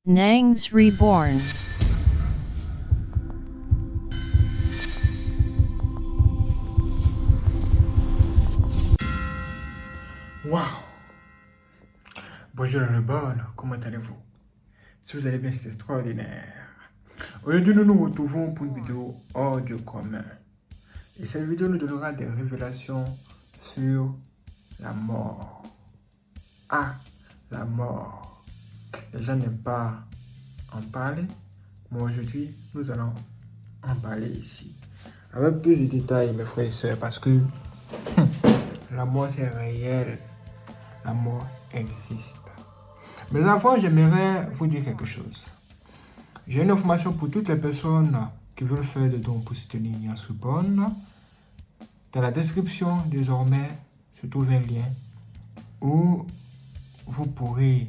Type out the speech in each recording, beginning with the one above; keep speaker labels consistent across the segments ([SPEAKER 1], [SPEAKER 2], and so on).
[SPEAKER 1] Nangs Reborn.
[SPEAKER 2] Waouh! Bonjour les Reborn, comment allez-vous? Si vous allez bien, c'est extraordinaire. Aujourd'hui, nous nous retrouvons pour une vidéo hors du commun. Et cette vidéo nous donnera des révélations sur la mort. Ah, la mort. Les gens n'aiment pas en parler, mais aujourd'hui, nous allons en parler ici. Avec plus de détails, mes frères et sœurs, parce que la mort, c'est réel. La mort existe. Mais avant, j'aimerais vous dire quelque chose. J'ai une information pour toutes les personnes qui veulent faire des dons pour soutenir Nangs Reborn. Dans la description, désormais, se trouve un lien où vous pourrez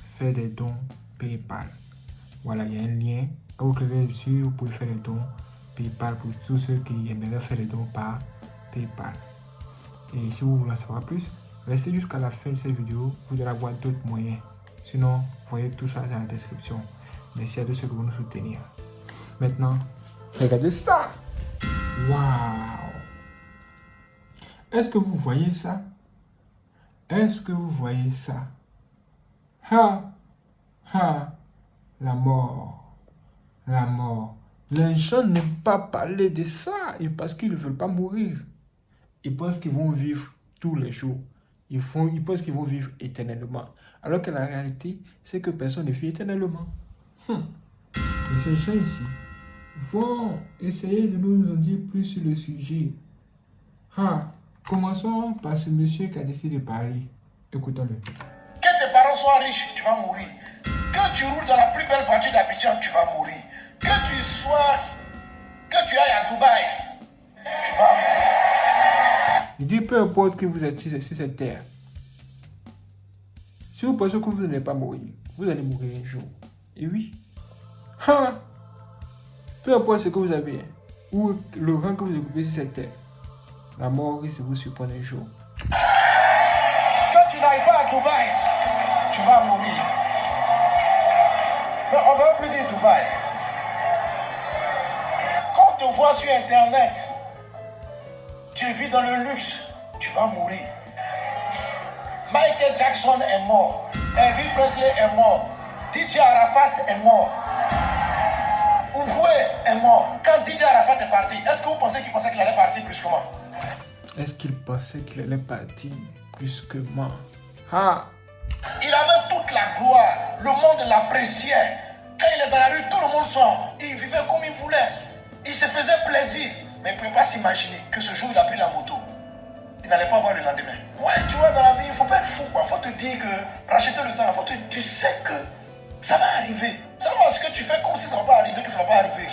[SPEAKER 2] faire des dons PayPal. Voilà, il y a un lien. Quand vous cliquez dessus, vous pouvez faire des dons PayPal pour tous ceux qui aimeraient faire des dons par PayPal. Et si vous voulez en savoir plus, restez jusqu'à la fin de cette vidéo, vous allez avoir d'autres moyens. Sinon, vous voyez tout ça dans la description. Merci à tous ceux qui vont nous soutenir. Maintenant, regardez ça! Waouh! Est-ce que vous voyez ça? Est-ce que vous voyez ça? Ha! Ha! La mort. La mort. Les gens n'aiment pas parler de ça parce qu'ils ne veulent pas mourir. Ils pensent qu'ils vont vivre tous les jours. Ils pensent qu'ils vont vivre éternellement. Alors que la réalité, c'est que personne ne vit éternellement. Et ces gens ici vont essayer de nous en dire plus sur le sujet. Commençons par ce monsieur qui a décidé de parler. Écoutons-le.
[SPEAKER 3] Que tes parents soient riches, tu vas mourir. Que tu roules dans la plus belle voiture d'Abidjan, tu vas mourir. Que tu ailles à Dubaï, tu vas mourir.
[SPEAKER 2] Il dit peu importe que vous êtes sur cette terre. Si vous pensez que vous n'allez pas mourir, vous allez mourir un jour. Et oui. Peu importe ce que vous avez, ou le rang que vous occupez sur cette terre, la mort risque de vous surprendre un jour.
[SPEAKER 3] Quand tu n'ailles pas à Dubaï, tu vas mourir. Mais on ne va plus dire Dubaï. Quand on te voit sur Internet, tu vis dans le luxe, tu vas mourir. Michael Jackson est mort. Elvis Presley est mort. DJ Arafat est mort. Ouvoué est mort. Quand DJ Arafat est parti, est-ce que vous pensez qu'il pensait qu'il allait partir plus que moi?
[SPEAKER 2] Est-ce qu'il pensait qu'il allait partir plus que moi?
[SPEAKER 3] Il avait toute la gloire. Le monde l'appréciait. Quand il est dans la rue, tout le monde sort. Il vivait comme il voulait. Il se faisait plaisir. Mais il ne pouvait pas s'imaginer que ce jour, il a pris la moto. Il n'allait pas voir le lendemain. Ouais, tu vois, dans la vie, il ne faut pas être fou, quoi. Il faut te dire que, racheter le temps, tu sais que ça va arriver. C'est pas parce que tu fais comme si ça ne va pas arriver que ça ne va pas arriver.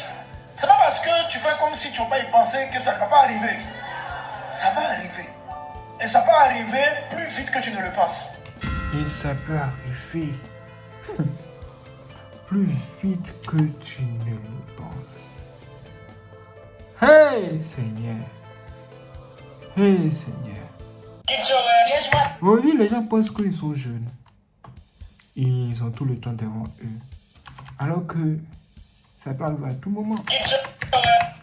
[SPEAKER 3] C'est pas parce que tu fais comme si tu ne vas pas y penser que ça ne va pas arriver. Ça va arriver. Et ça peut arriver plus vite que tu ne le penses.
[SPEAKER 2] Et ça peut arriver plus vite que tu ne le penses. Hey Seigneur! Hey Seigneur! Aujourd'hui, les gens pensent qu'ils sont jeunes. Ils ont tout le temps devant eux. Alors que ça peut arriver à tout moment.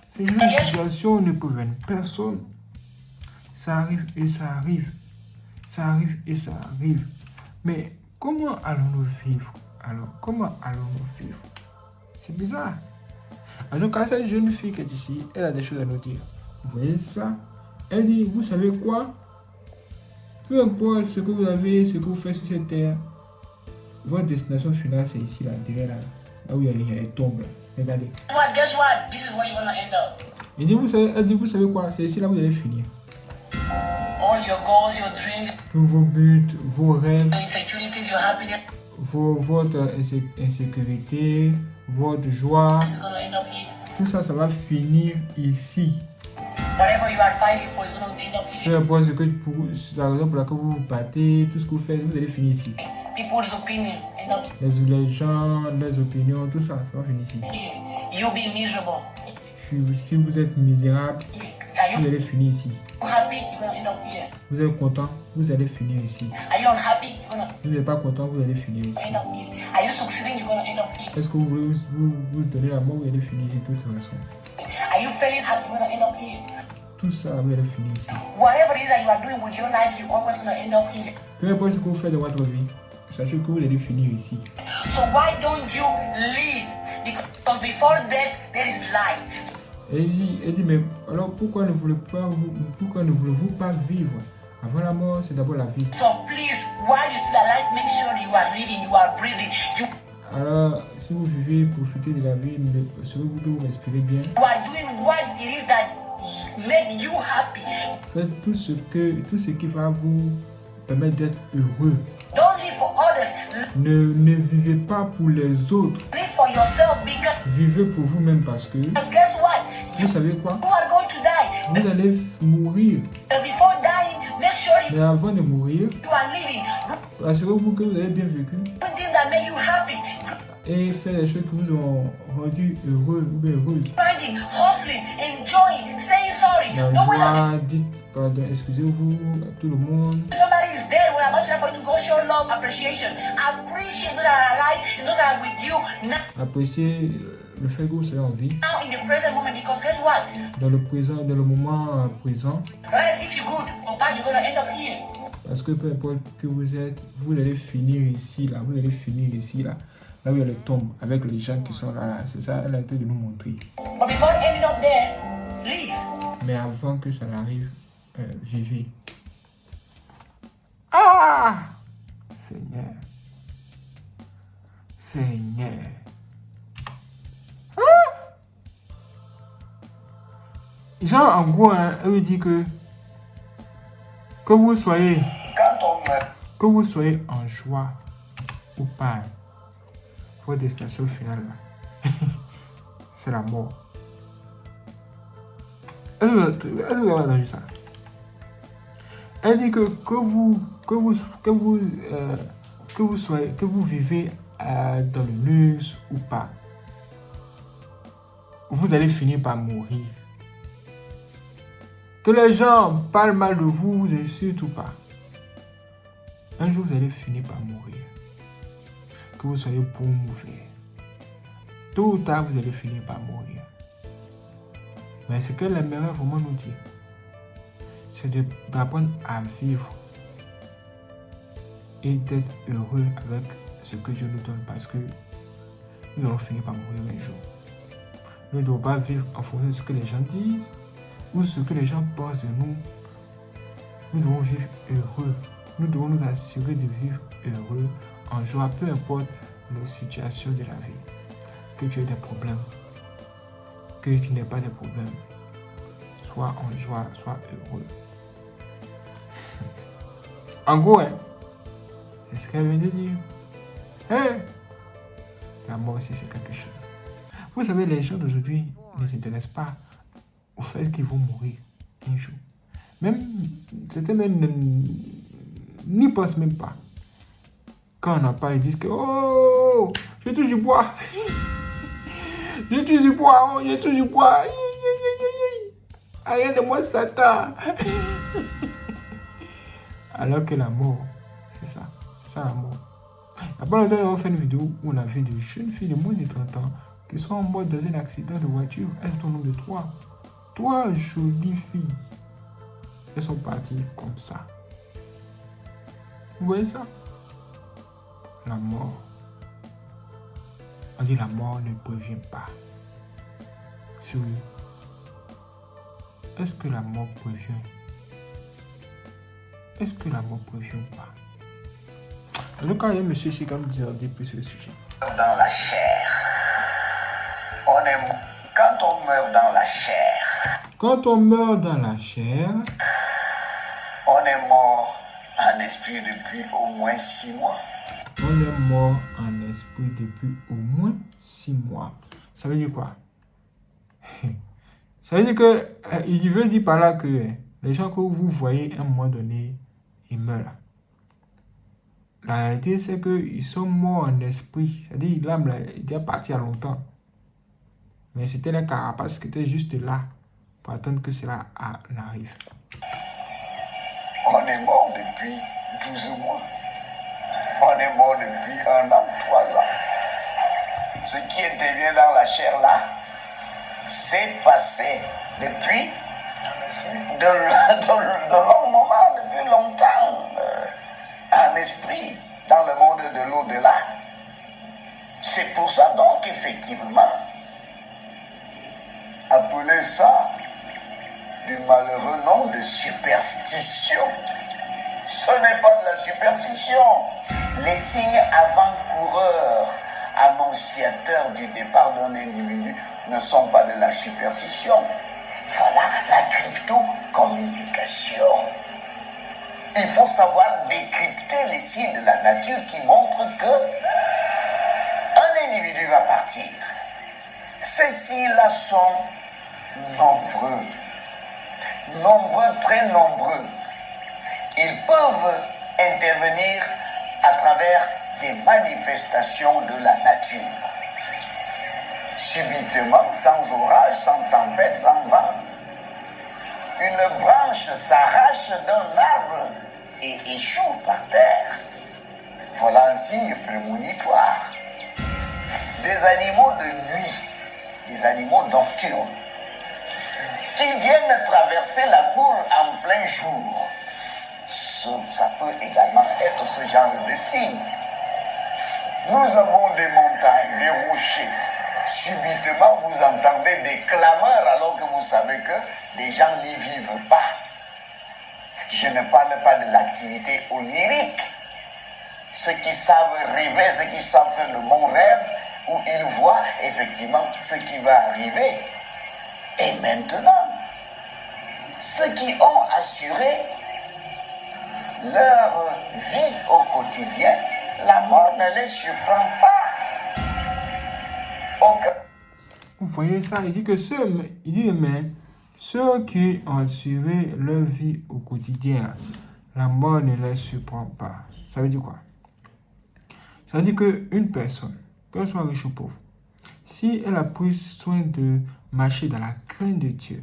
[SPEAKER 2] Ces jeunes situations ne préviennent personne. Ça arrive et ça arrive. Ça arrive et ça arrive. Mais comment allons-nous vivre? Alors, comment allons-nous vivre? C'est bizarre. En tout cas, cette jeune fille qui est ici, elle a des choses à nous dire. Vous voyez ça? Elle dit, vous savez quoi? Peu importe ce que vous avez, ce que vous faites sur cette terre, votre destination finale, c'est ici, là, derrière, là où il y a les tombes. Regardez.
[SPEAKER 4] Guess what? This is where you're gonna end up.
[SPEAKER 2] Elle dit, vous savez quoi? C'est ici, là où vous allez finir.
[SPEAKER 4] All your goals, your dreams,
[SPEAKER 2] Tous vos buts, vos rêves,
[SPEAKER 4] your insecurities, your happiness
[SPEAKER 2] votre insécurité, votre joie,
[SPEAKER 4] is gonna end up here.
[SPEAKER 2] tout ça, ça va finir ici.
[SPEAKER 4] Whatever you are fighting for is gonna end up here.
[SPEAKER 2] Peu importe la raison pour laquelle vous vous battez, tout ce que vous faites, vous allez finir ici.
[SPEAKER 4] People's opinion end up
[SPEAKER 2] Les gens, les opinions, tout ça, ça va finir ici.
[SPEAKER 4] here. You'll be miserable.
[SPEAKER 2] Si vous êtes misérable,
[SPEAKER 4] Are
[SPEAKER 2] vous
[SPEAKER 4] you
[SPEAKER 2] allez finir ici.
[SPEAKER 4] happy? You're gonna end up here.
[SPEAKER 2] Vous êtes content, vous allez finir ici.
[SPEAKER 4] Are you unhappy? You're gonna
[SPEAKER 2] Vous n'êtes pas content, vous allez finir ici.
[SPEAKER 4] end up here. Are you succeeding? You're gonna end up here.
[SPEAKER 2] Est-ce que vous voulez vous donner la mort, vous allez finir ici de toute façon.
[SPEAKER 4] Are you failing out? You're gonna end up here.
[SPEAKER 2] Tout ça, vous allez finir ici.
[SPEAKER 4] Whatever it is that you are doing with your life, you're always gonna end up here.
[SPEAKER 2] Peu importe ce que vous faites de votre vie, sachez que vous allez finir ici.
[SPEAKER 4] So why don't you live? Because before death, there is life.
[SPEAKER 2] Et il dit, mais alors pourquoi ne voulez-vous pas vivre? Avant la mort, c'est d'abord la vie.
[SPEAKER 4] So please, while you're still alive, make sure you are living, you are breathing, you
[SPEAKER 2] Alors, si vous vivez, profitez de la vie, mais savez-vous que vous respirez bien?
[SPEAKER 4] are doing what it is that make you happy.
[SPEAKER 2] Faites tout ce qui va vous permettre d'être heureux.
[SPEAKER 4] Don't live for others.
[SPEAKER 2] Ne vivez pas pour les autres.
[SPEAKER 4] Live for yourself because
[SPEAKER 2] Vivez pour vous-même parce que,
[SPEAKER 4] guess what?
[SPEAKER 2] vous savez quoi?
[SPEAKER 4] You are going to die.
[SPEAKER 2] Vous allez mourir.
[SPEAKER 4] And before dying, make sure
[SPEAKER 2] Mais avant de mourir,
[SPEAKER 4] you are living.
[SPEAKER 2] assurez-vous que vous avez bien vécu
[SPEAKER 4] Doing things that make you happy.
[SPEAKER 2] et faites les choses qui vous ont rendu heureux ou bien heureuse.
[SPEAKER 4] Finding, hustling, enjoying, saying sorry.
[SPEAKER 2] La
[SPEAKER 4] No one
[SPEAKER 2] joie, dites pardon, excusez-vous à tout le monde.
[SPEAKER 4] somebody is dead when I'm not trying for you to go show love, appreciation. Appreciate those that are alive and those that are with you
[SPEAKER 2] Appréciez le fait que vous soyez en vie,
[SPEAKER 4] now in the present moment because guess what?
[SPEAKER 2] dans le présent, dans le moment présent,
[SPEAKER 4] Right, if you're good or bad, you're gonna end up here.
[SPEAKER 2] parce que peu importe que vous êtes, vous allez finir ici, là, vous allez finir ici, là où il y a les tombes, avec les gens qui sont là, là. C'est ça, elle a été de nous montrer.
[SPEAKER 4] But before ending up there, leave.
[SPEAKER 2] Mais avant que ça n'arrive, vivez. Ah! Seigneur. Seigneur. Ah! Genre, en gros, hein, elle lui dit que vous soyez,
[SPEAKER 3] Quand on meurt,
[SPEAKER 2] que vous soyez en joie ou pas, votre destination finale, là, c'est la mort. Est-ce que vous avez entendu ça? Elle dit que vous vivez dans le luxe ou pas, vous allez finir par mourir. Que les gens parlent mal de vous, vous insultent ou pas. Un jour, vous allez finir par mourir. Que vous soyez bon ou mauvais. Tôt ou tard, vous allez finir par mourir. Mais ce que l'aimerait vraiment nous dire, c'est d'apprendre à vivre et d'être heureux avec ce que Dieu nous donne parce que nous allons finir par mourir un jour. Nous ne devons pas vivre en fonction de ce que les gens disent ou ce que les gens pensent de nous. Nous devons vivre heureux. Nous devons nous assurer de vivre heureux, en joie, peu importe les situations de la vie. Que tu aies des problèmes, que tu n'aies pas de problèmes. Sois en joie, sois heureux. En gros, hein, c'est ce qu'elle vient de dire. Hein? La mort aussi, c'est quelque chose. Vous savez, les gens d'aujourd'hui ne s'intéressent pas au fait qu'ils vont mourir un jour. Même, certains même n'y pensent même pas. Quand on en parle, ils disent que oh, je touche du bois. Je touche du bois, oh, je touche du bois. Rien de moi, Satan. Alors que la mort, c'est ça. C'est ça la mort. Il n'y a pas longtemps, on a fait une vidéo où on a vu des jeunes filles de moins de 30 ans qui sont mortes dans un accident de voiture. Elles sont au nombre de 3. 3 jolies filles. Elles sont parties comme ça. Vous voyez ça? La mort. On dit la mort ne prévient pas. Sérieux. Est-ce que la mort prévient? Est-ce que la mort prévient pas? En tout cas, il y a un monsieur ici qui me dit plus sur le sujet.
[SPEAKER 3] dans la chair. Quand on meurt dans la chair,
[SPEAKER 2] Quand on meurt dans la chair,
[SPEAKER 3] on est mort en esprit depuis au moins 6 mois.
[SPEAKER 2] on est mort en esprit depuis au moins 6 mois. Ça veut dire quoi? Ça veut dire que il veut dire par là que les gens que vous voyez à un moment donné, ils meurent. La réalité, c'est qu'ils sont morts en esprit. C'est-à-dire l'âme là, il est déjà parti à longtemps. Mais c'était la carapace qui était juste là pour attendre que cela arrive.
[SPEAKER 3] On est mort depuis 12 mois. On est mort depuis 1 an, 3 ans. Ce qui intervient dans la chair là, c'est passé depuis de longs moments, depuis longtemps, en esprit, dans le monde de l'au-delà. C'est pour ça donc effectivement, appeler ça du malheureux nom de superstition. Ce n'est pas de la superstition. Les signes avant-coureurs, annonciateurs du départ d'un individu, ne sont pas de la superstition. Voilà la crypto-communication. Il faut savoir décrypter les signes de la nature qui montrent que un individu va partir. Ces signes-là sont nombreux. Nombreux, très nombreux. Ils peuvent intervenir à travers des manifestations de la nature. Subitement, sans orage, sans tempête, sans vent, une branche s'arrache d'un arbre et échoue par terre. Voilà un signe prémonitoire. Des animaux de nuit, des animaux nocturnes, qui viennent traverser la cour en plein jour. Ça peut également être ce genre de signe. Nous avons des montagnes, des rochers. Subitement, vous entendez des clameurs alors que vous savez que les gens n'y vivent pas. Je ne parle pas de l'activité onirique. Ceux qui savent rêver, ceux qui savent faire le bon rêve, où ils voient effectivement ce qui va arriver. Et maintenant, ceux qui ont assuré leur vie au quotidien, la mort ne les surprend pas.
[SPEAKER 2] Vous voyez ça, il dit que ceux qui ont assuré leur vie au quotidien, la mort ne les surprend pas. Ça veut dire quoi? Ça veut dire qu'une personne, qu'elle soit riche ou pauvre, si elle a pris soin de marcher dans la crainte de Dieu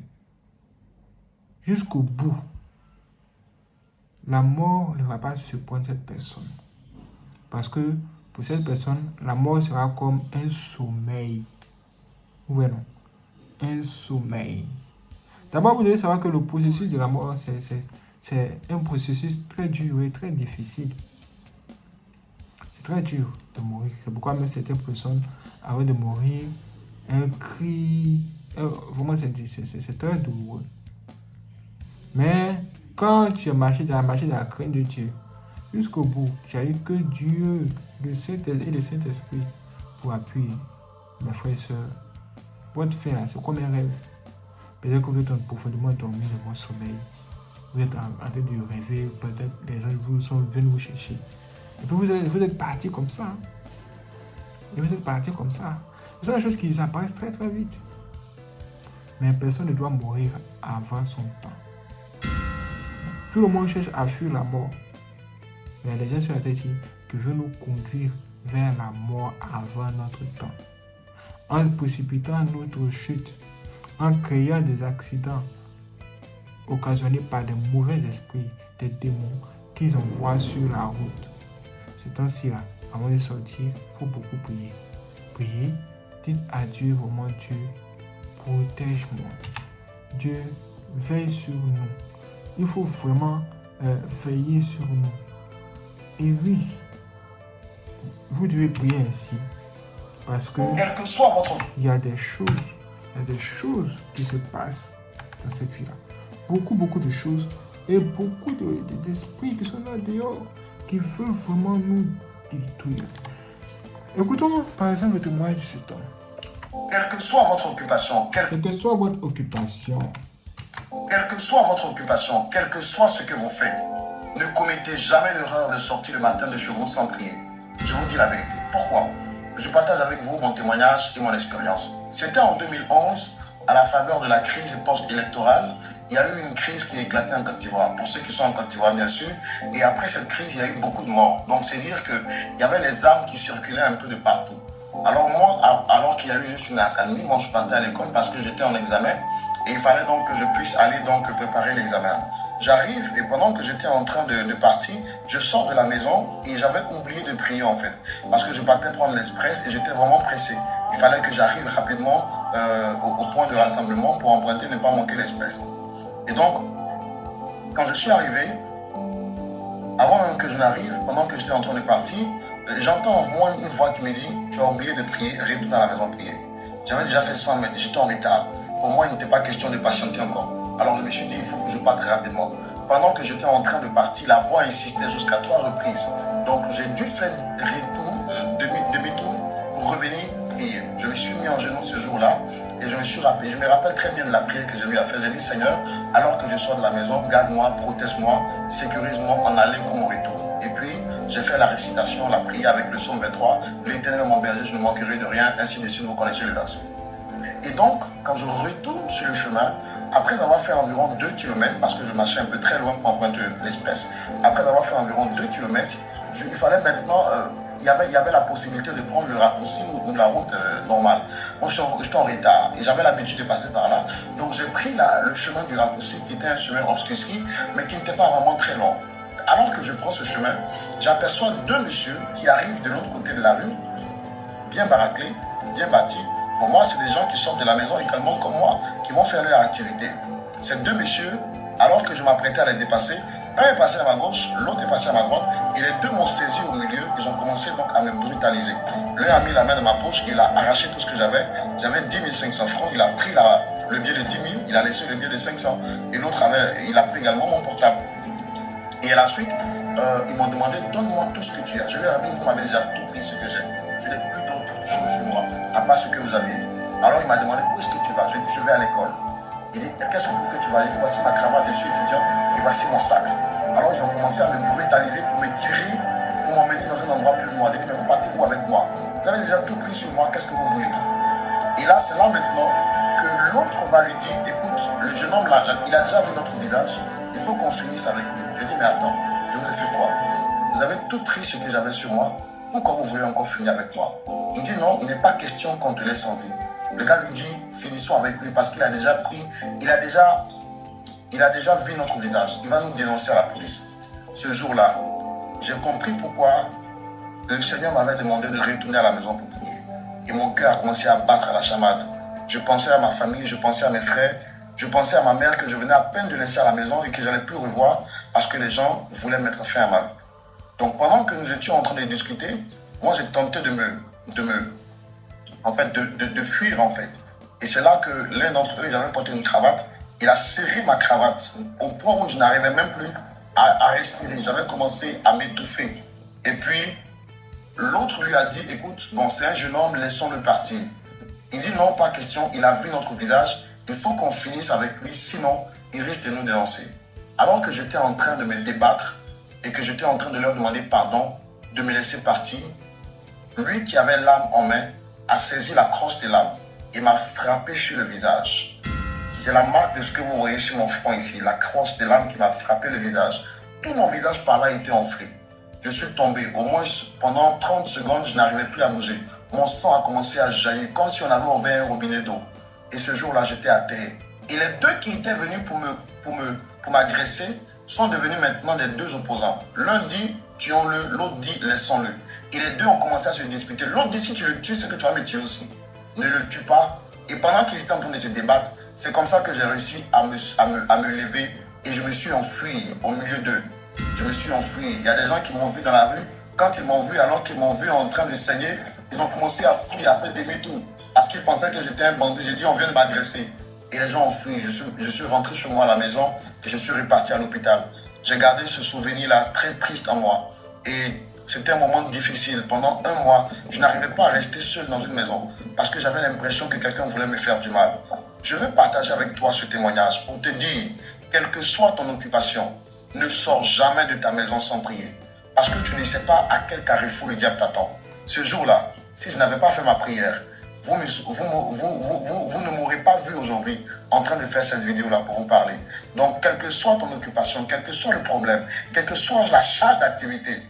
[SPEAKER 2] jusqu'au bout, la mort ne va pas surprendre cette personne. Parce que pour cette personne, la mort sera comme un sommeil. Oui, non. Un sommeil. D'abord, vous devez savoir que le processus de la mort, c'est un processus très dur et très difficile. C'est très dur de mourir. C'est pourquoi même certaines personnes, avant de mourir, elles crient. Vraiment, c'est très douloureux. Mais quand tu as marché dans la crainte de Dieu, jusqu'au bout, tu as eu que Dieu, le Saint-Esprit pour appuyer. Mes frères et sœurs, votre fin, c'est comme un rêve. Peut-être que vous êtes profondément endormi dans votre sommeil. Vous êtes en train de rêver, peut-être les anges viennent vous chercher. Et puis vous êtes parti comme ça. Et vous êtes parti comme ça. Ce sont des choses qui apparaissent très très vite. Mais personne ne doit mourir avant son temps. Tout le monde cherche à fuir la mort. Mais les gens sur la tête disent que je veux nous conduire vers la mort avant notre temps. En précipitant notre chute, en créant des accidents occasionnés par des mauvais esprits, des démons qu'ils envoient sur la route. C'est ainsi là, avant de sortir, il faut beaucoup prier. Priez, dites à Dieu, vraiment Dieu, protège-moi. Dieu, veille sur nous. Il faut vraiment veiller sur nous. Et oui, vous devez prier ainsi. Parce que
[SPEAKER 3] quel que soit votre...
[SPEAKER 2] il y a des choses qui se passent dans cette vie-là. Beaucoup de choses et beaucoup d'esprits qui sont là dehors, qui veulent vraiment nous détruire. Écoutons par exemple le témoignage de cet homme.
[SPEAKER 3] Quelle que soit votre occupation,
[SPEAKER 2] Quelle que soit votre occupation,
[SPEAKER 3] quelle que soit votre occupation, quel que soit ce que vous faites, ne commettez jamais l'erreur de sortir le matin de chez vous sans prier. Je vous dis la vérité. Pourquoi? Je partage avec vous mon témoignage et mon expérience. C'était en 2011, à la faveur de la crise post-électorale. Il y a eu une crise qui a éclaté en Côte d'Ivoire, pour ceux qui sont en Côte d'Ivoire bien sûr. Et après cette crise, il y a eu beaucoup de morts. Donc c'est dire qu'il y avait les armes qui circulaient un peu de partout. Alors moi, alors qu'il y a eu juste une accalmie, moi je partais à l'école parce que j'étais en examen. Et il fallait donc que je puisse aller donc préparer l'examen. J'arrive et pendant que j'étais en train de partir, je sors de la maison et j'avais oublié de prier en fait. Parce que je partais prendre l'express et j'étais vraiment pressé. Il fallait que j'arrive rapidement au point de rassemblement pour emprunter, ne pas manquer l'express. Et donc, quand je suis arrivé, avant même que je n'arrive, pendant que j'étais en train de partir, j'entends en moi une voix qui me dit « Tu as oublié de prier, retourne à la maison prier ». J'avais déjà fait 100 mètres, j'étais en retard. Pour moi, il n'était pas question de patienter encore. Alors je me suis dit, il faut que je parte rapidement. Pendant que j'étais en train de partir, la voix insistait jusqu'à 3 reprises. Donc j'ai dû faire demi-tour pour revenir prier. Je me suis mis en genoux ce jour-là et je me rappelle très bien de la prière que j'ai eu à faire. J'ai dit, Seigneur, alors que je sors de la maison, garde-moi, protège-moi, sécurise-moi en aller comme au retour. Et puis, j'ai fait la récitation, la prière avec le psaume 23. L'Éternel est mon berger, je ne manquerai de rien, ainsi de suite, vous connaissez le verset. Et donc, quand je retourne sur le chemin, après avoir fait environ 2 km, parce que je marchais un peu très loin pour emprunter l'express, après avoir fait environ 2 km, il fallait maintenant, il y avait la possibilité de prendre le raccourci ou la route normale. Moi, j'étais en retard et j'avais l'habitude de passer par là. Donc, j'ai pris le chemin du raccourci qui était un chemin obscurci, mais qui n'était pas vraiment très long. Alors que je prends ce chemin, j'aperçois 2 messieurs qui arrivent de l'autre côté de la rue, bien baraqués, bien bâtis. Pour moi, c'est des gens qui sortent de la maison également comme moi, qui vont faire leur activité. Ces 2 messieurs, alors que je m'apprêtais à les dépasser, un est passé à ma gauche, l'autre est passé à ma droite, et les 2 m'ont saisi au milieu, ils ont commencé donc à me brutaliser. L'un a mis la main dans ma poche, il a arraché tout ce que j'avais. J'avais 10 500 francs, il a pris le billet de 10 000, il a laissé le billet de 500, et l'autre il a pris également mon portable. Et à la suite, ils m'ont demandé, donne-moi tout ce que tu as. Je leur ai dit, vous m'avez déjà tout pris ce que j'ai. Je n'ai plus d'autres choses sur moi, à part ce que vous avez. Alors il m'a demandé, où est-ce que tu vas? Je dit, je vais à l'école. Il dit, qu'est-ce que tu vas? Je dit, voici ma cravate, je suis étudiant, et voici mon sac. Alors ils ont commencé à me brutaliser pour me tirer, pour m'emmener dans un endroit plus loin. J'ai dit, mais vous partez où avec moi? Vous avez déjà tout pris sur moi, qu'est-ce que vous voulez? Et là, c'est là maintenant que l'autre va lui dire, écoute, le jeune homme là, il a déjà vu notre visage, il faut qu'on finisse avec lui. Je dis, mais attends, je vous ai fait quoi? Vous avez tout pris ce que j'avais sur moi, pourquoi vous voulez encore finir avec moi? Il dit, non, il n'est pas question qu'on te laisse en vie. Le gars lui dit, finissons avec lui parce qu'il a déjà pris, il a déjà vu notre visage. Il va nous dénoncer à la police. Ce jour-là, j'ai compris pourquoi le Seigneur m'avait demandé de retourner à la maison pour prier. Et mon cœur a commencé à battre à la chamade. Je pensais à ma famille, je pensais à mes frères, je pensais à ma mère que je venais à peine de laisser à la maison et que je n'allais plus revoir parce que les gens voulaient mettre fin à ma vie. Donc pendant que nous étions en train de discuter, moi j'ai tenté de fuir en fait. Et c'est là que l'un d'entre eux, il avait porté une cravate, il a serré ma cravate au point où je n'arrivais même plus à respirer. J'avais commencé à m'étouffer. Et puis l'autre lui a dit, écoute, bon c'est un jeune homme, laissons-le partir. Il dit non, pas question, il a vu notre visage, il faut qu'on finisse avec lui, sinon il risque de nous dénoncer. Alors que j'étais en train de me débattre et que j'étais en train de leur demander pardon, de me laisser partir, lui qui avait l'arme en main a saisi la crosse de l'arme et m'a frappé sur le visage. C'est la marque de ce que vous voyez sur mon front ici, la crosse de l'arme qui m'a frappé le visage. Tout mon visage par là était enflé. Je suis tombé. Au moins pendant 30 secondes, je n'arrivais plus à bouger. Mon sang a commencé à jaillir comme si on avait ouvert un robinet d'eau. Et ce jour-là, j'étais à terre. Et les 2 qui étaient venus pour m'agresser sont devenus maintenant des 2 opposants. L'un dit, tuons-le, l'autre dit, laissons-le. Et les 2 ont commencé à se disputer. L'autre dit, si tu le tues, c'est que tu vas me tuer aussi. Ne le tue pas. Et pendant qu'ils étaient en train de se débattre, c'est comme ça que j'ai réussi à me lever et je me suis enfui au milieu d'eux. Je me suis enfui. Il y a des gens qui m'ont vu dans la rue. Quand ils m'ont vu, alors qu'ils m'ont vu en train de saigner, ils ont commencé à fuir, à faire demi-tour. Parce qu'ils pensaient que j'étais un bandit. J'ai dit, on vient de m'agresser. Et les gens ont fui. Je suis rentré chez moi à la maison et je suis reparti à l'hôpital. J'ai gardé ce souvenir-là très triste en moi. Et c'était un moment difficile. Pendant 1 mois, je n'arrivais pas à rester seul dans une maison parce que j'avais l'impression que quelqu'un voulait me faire du mal. Je veux partager avec toi ce témoignage pour te dire, quelle que soit ton occupation, ne sors jamais de ta maison sans prier. Parce que tu ne sais pas à quel carrefour le diable t'attend. Ce jour-là, si je n'avais pas fait ma prière, vous ne m'aurez pas vu aujourd'hui en train de faire cette vidéo-là pour vous parler. Donc, quelle que soit ton occupation, quel que soit le problème, quelle que soit la charge d'activité,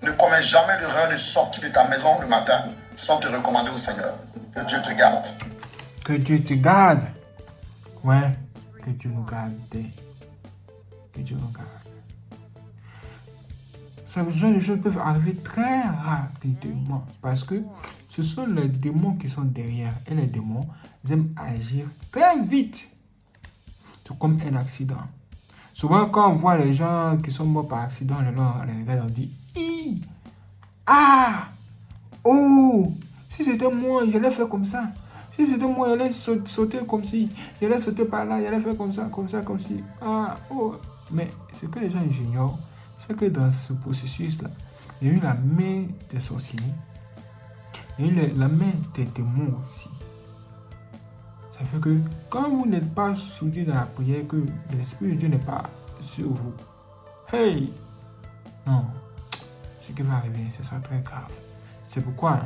[SPEAKER 3] ne commets jamais l'erreur de sortir de ta maison le matin sans te recommander au Seigneur. Que Dieu te garde.
[SPEAKER 2] Que Dieu te garde. Ouais, que Dieu nous garde. Que Dieu nous garde. Ce genre de choses peuvent arriver très rapidement parce que ce sont les démons qui sont derrière. Et les démons aiment agir très vite. C'est comme un accident. Souvent, quand on voit les gens qui sont morts par accident, on les regarde, on dit Hi! Ah! Oh! Si c'était moi, j'allais faire comme ça. Si c'était moi, j'allais sauter comme ci. J'allais sauter par là, j'allais faire comme ça, comme ci. Ah! Oh! Mais ce que les gens ignorent, c'est que dans ce processus-là, il y a eu la main des sorciers. Il y a eu la main des démons aussi. Ça fait que quand vous n'êtes pas soudé dans la prière, que l'Esprit de Dieu n'est pas sur vous, hey! Non, ce qui va arriver, ce sera très grave. C'est pourquoi,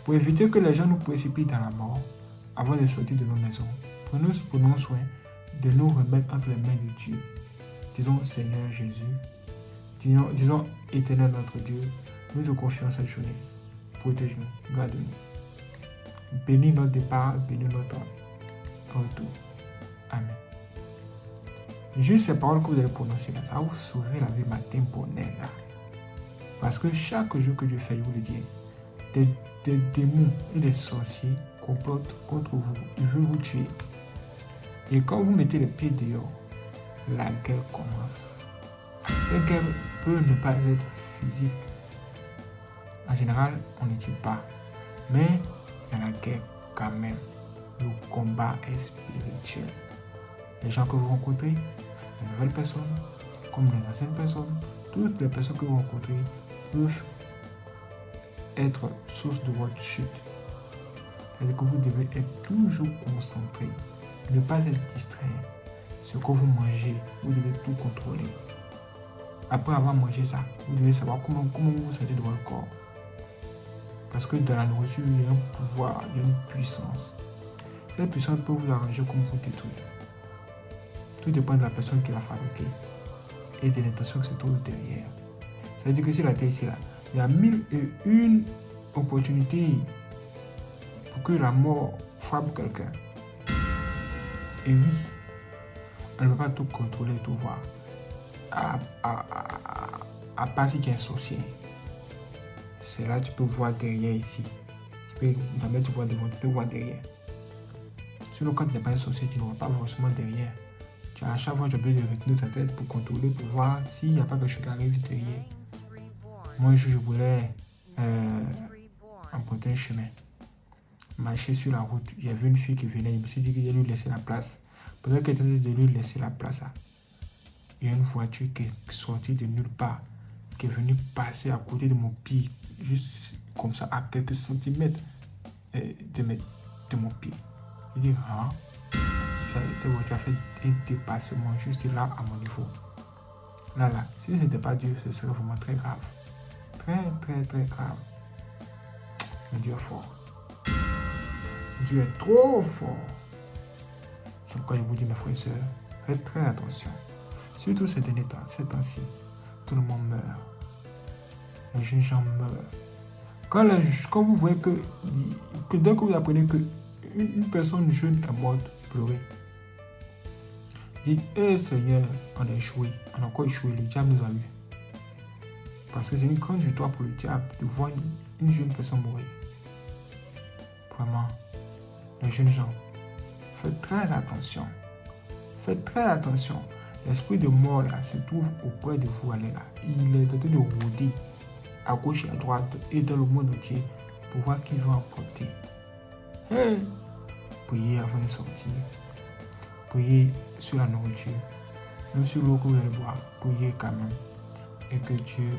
[SPEAKER 2] pour éviter que les gens nous précipitent dans la mort, avant de sortir de nos maisons, prenons soin de nous remettre entre les mains de Dieu. Disons, Seigneur Jésus, disons, Éternel notre Dieu, nous te confions cette journée. Protège-nous, garde-nous. Bénis notre départ, bénis notre retour. Amen. Juste ces paroles que vous allez prononcer là, ça va vous sauver la vie matin pour là. Parce que chaque jour que Dieu fait, je vous le dis, des démons et des sorciers complotent contre vous. Ils veulent vous tuer. Et quand vous mettez les pieds dehors, la guerre commence. La guerre peut ne pas être physique. En général, on ne tue pas. Mais il y a la guerre quand même. Le combat est spirituel. Les gens que vous rencontrez, les nouvelles personnes, comme les anciennes personnes, toutes les personnes que vous rencontrez peuvent être source de votre chute. C'est-à-dire que vous devez être toujours concentré, ne pas être distrait. Ce que vous mangez, vous devez tout contrôler. Après avoir mangé ça, vous devez savoir comment vous vous sentez dans votre corps. Parce que dans la nourriture, il y a un pouvoir, il y a une puissance. Cette puissance peut vous arranger comme vous détruire. Tout dépend de la personne qui l'a fabriqué et de l'intention qui se trouve derrière. Ça veut dire que si la terre ici, là, il y a 1001 opportunités pour que la mort frappe quelqu'un. Et oui, on ne peut pas tout contrôler, tout voir. À part si tu es un sorcier. C'est là que tu peux voir derrière ici. Tu peux voir derrière. Sinon, quand tu n'es pas un sorcier, tu ne vois pas forcément derrière. À chaque fois, tu as besoin de retenir ta tête pour contrôler, pour voir s'il n'y a pas quelque chose qui arrive derrière. Moi, je voulais emprunter un chemin. Marcher sur la route. J'ai vu une fille qui venait. Je me suis dit qu'il allait lui laisser la place. Pendant qu'elle était de lui laisser la place, il y a une voiture qui est sortie de nulle part, qui est venue passer à côté de mon pied, juste comme ça, à quelques centimètres de mon pied. Il dit, cette voiture a fait un dépassement juste là à mon niveau. Là, si ce n'était pas Dieu, ce serait vraiment très grave. Très, très, très grave. Mais Dieu est fort. Dieu est trop fort. C'est pourquoi je vous dis, mes frères et sœurs, faites très attention. Surtout ces derniers temps, ces temps-ci, tout le monde meurt. Les jeunes gens meurent. Quand vous voyez que dès que vous apprenez qu'une personne jeune est morte, pleurez. Dites, Seigneur, on a échoué. On a encore échoué, le diable nous a eu. Parce que c'est une grande victoire pour le diable de voir une jeune personne mourir. Vraiment, les jeunes gens, faites très attention. Faites très attention. L'esprit de mort là se trouve auprès de vous. Allez là. Il est en train de rôder à gauche et à droite et dans le monde entier pour voir qui va emporter. Hey! Priez avant de sortir. Priez sur la nourriture. Même sur l'eau que vous allez boire. Priez quand même. Et que Dieu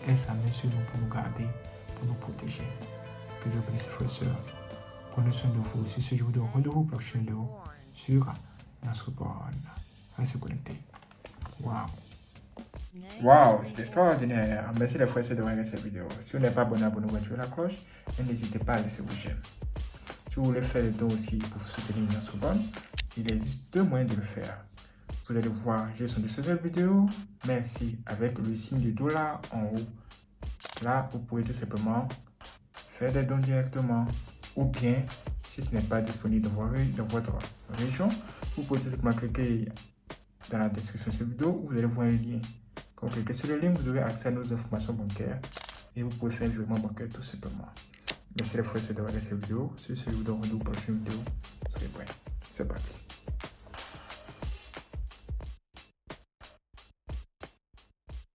[SPEAKER 2] ait sa main sur nous pour nous garder, pour nous protéger. Que Dieu bénisse, frères et sœurs. Prenez soin de vous. Si je vous donne rendez-vous pour la prochaine vidéo sur notre borne. Restez connectés.
[SPEAKER 1] Waouh, c'est extraordinaire. Merci les frères et sœurs de regarder cette vidéo. Si vous n'êtes pas abonné, abonnez-vous, activez la cloche et n'hésitez pas à laisser vos j'aime. Si vous voulez faire le don aussi pour soutenir notre bonne, il existe deux moyens de le faire. Vous allez voir juste en dessous de cette vidéo, merci, avec le signe du dollar en haut. Là, vous pouvez tout simplement faire des dons directement ou bien, si ce n'est pas disponible dans votre région, vous pouvez tout simplement cliquer dans la description de cette vidéo où vous allez voir un lien. Quand vous cliquez sur le lien, vous aurez accès à nos informations bancaires et vous pouvez faire un virement bancaire tout simplement. Merci les frères d'avoir regardé cette vidéo. Si c'est vous donne rendez-vous pour la prochaine vidéo, soyez prêts. C'est parti.